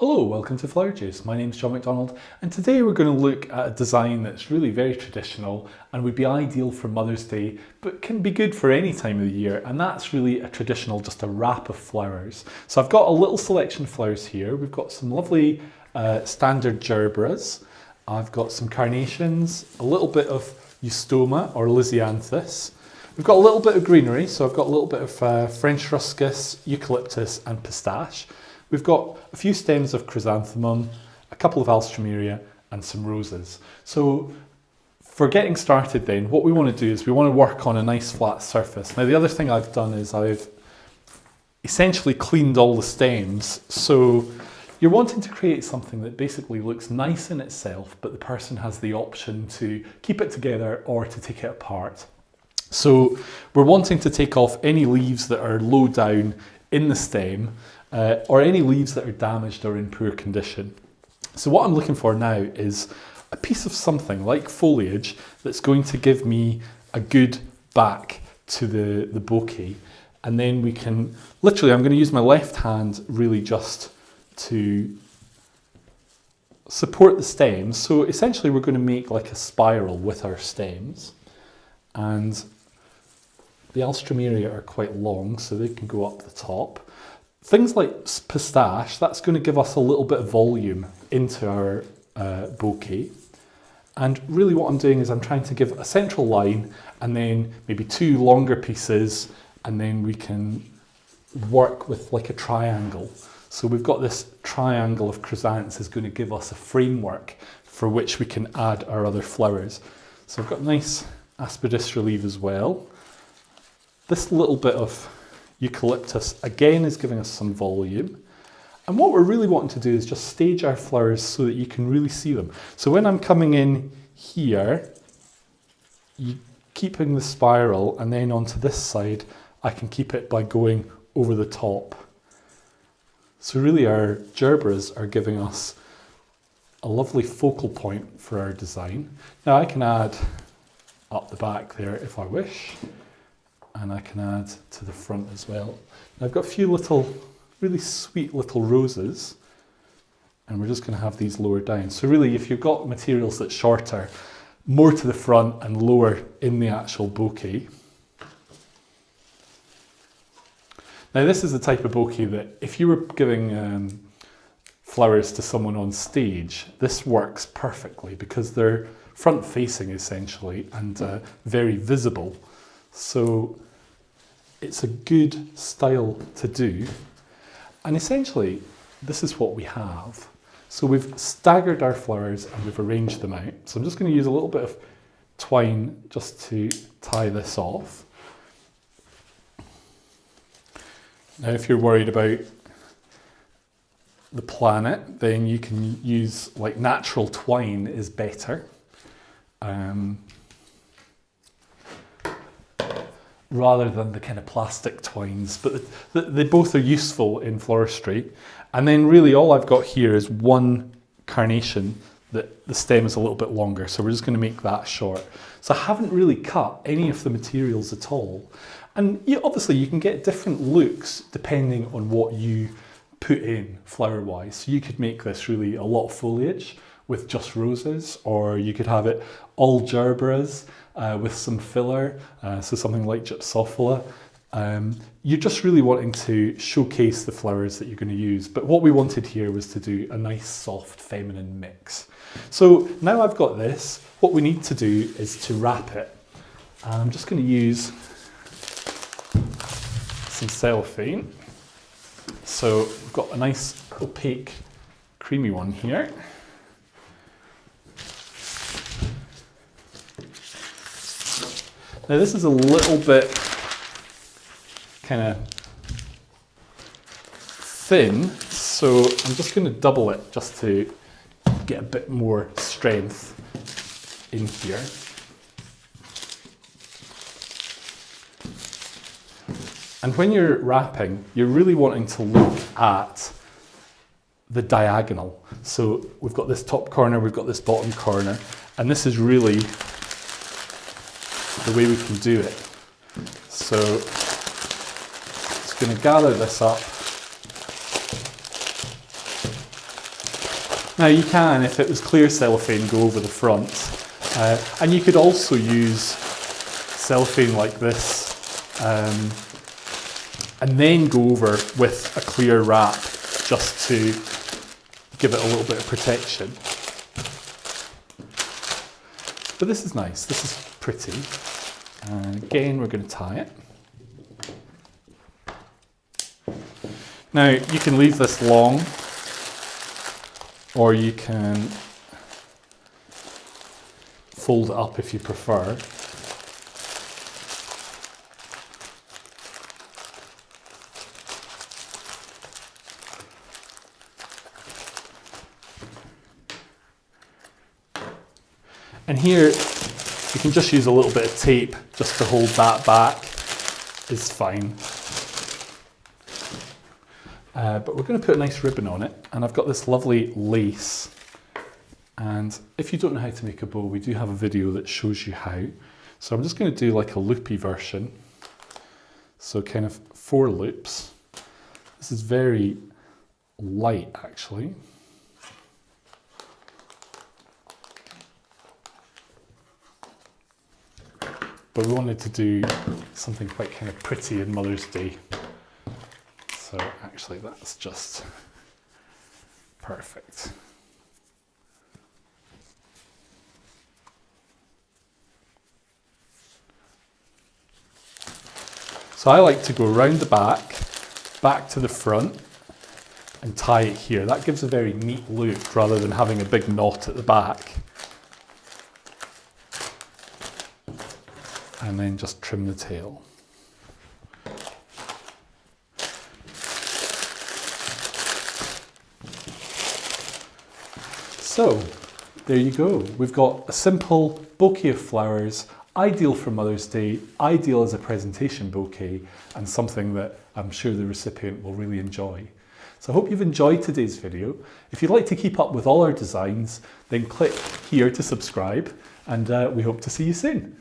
Hello, welcome to Flower Juice. My name is John McDonald and today we're going to look at a design that's really very traditional and would be ideal for Mother's Day but can be good for any time of the year, and that's really a traditional, just a wrap of flowers. So I've got a little selection of flowers here. We've got some lovely standard gerberas, I've got some carnations, a little bit of eustoma or lisianthus. We've got a little bit of greenery, so I've got a little bit of French ruckus, eucalyptus and pistachio. We've got a few stems of chrysanthemum, a couple of alstroemeria and some roses. So for getting started then, what we want to do is we want to work on a nice flat surface. Now the other thing I've done is I've essentially cleaned all the stems. So you're wanting to create something that basically looks nice in itself, but the person has the option to keep it together or to take it apart. So we're wanting to take off any leaves that are low down in the stem, or any leaves that are damaged or in poor condition. So what I'm looking for now is a piece of something like foliage that's going to give me a good back to the bouquet. And then we can, literally I'm going to use my left hand really just to support the stems. So essentially we're going to make like a spiral with our stems. And the alstroemeria are quite long, so they can go up the top. Things like pistachio, that's going to give us a little bit of volume into our bouquet. And really what I'm doing is I'm trying to give a central line and then maybe two longer pieces, and then we can work with like a triangle. So we've got this triangle of chrysanthemums is going to give us a framework for which we can add our other flowers. So I've got a nice aspidistra leaf as well. This little bit of eucalyptus again is giving us some volume, and what we're really wanting to do is just stage our flowers so that you can really see them. So when I'm coming in here, keeping the spiral, and then onto this side I can keep it by going over the top. So really our gerberas are giving us a lovely focal point for our design. Now I can add up the back there if I wish, and I can add to the front as well. Now I've got a few little, really sweet little roses, and we're just going to have these lower down. So really, if you've got materials that's shorter, more to the front and lower in the actual bouquet. Now this is the type of bouquet that if you were giving flowers to someone on stage, this works perfectly because they're front facing essentially and very visible. So it's a good style to do, and essentially this is what we have. So we've staggered our flowers and we've arranged them out. So I'm just going to use a little bit of twine just to tie this off. Now if you're worried about the planet, then you can use like natural twine is better. Rather than the kind of plastic twines, but they both are useful in floristry. And then really all I've got here is one carnation that the stem is a little bit longer, so we're just going to make that short. So I haven't really cut any of the materials at all. And obviously you can get different looks depending on what you put in flower wise. So you could make this really a lot of foliage with just roses, or you could have it all gerberas with some filler, so something like gypsophila. You're just really wanting to showcase the flowers that you're going to use, but what we wanted here was to do a nice soft feminine mix. So now I've got this, what we need to do is to wrap it. I'm just going to use some cellophane. So we've got a nice opaque creamy one here. Now this is a little bit kind of thin, so I'm just going to double it just to get a bit more strength in here. And when you're wrapping, you're really wanting to look at the diagonal. So we've got this top corner, we've got this bottom corner, and this is really the way we can do it. So just going to gather this up Now you can, if it was clear cellophane, go over the front, and you could also use cellophane like this, and then go over with a clear wrap just to give it a little bit of protection. But this is nice, this is pretty. And again, we're going to tie it. Now you can leave this long, or you can fold it up if you prefer. And here you can just use a little bit of tape just to hold that back, is fine. But we're going to put a nice ribbon on it, and I've got this lovely lace. And if you don't know how to make a bow, we do have a video that shows you how. So I'm just going to do like a loopy version. So kind of 4 loops. This is very light actually. But we wanted to do something quite kind of pretty in Mother's Day. So actually that's just perfect. So I like to go round the back to the front and tie it here. That gives a very neat look rather than having a big knot at the back. And then just trim the tail. So, there you go. We've got a simple bouquet of flowers, ideal for Mother's Day, ideal as a presentation bouquet, and something that I'm sure the recipient will really enjoy. So I hope you've enjoyed today's video. If you'd like to keep up with all our designs, then click here to subscribe, and we hope to see you soon.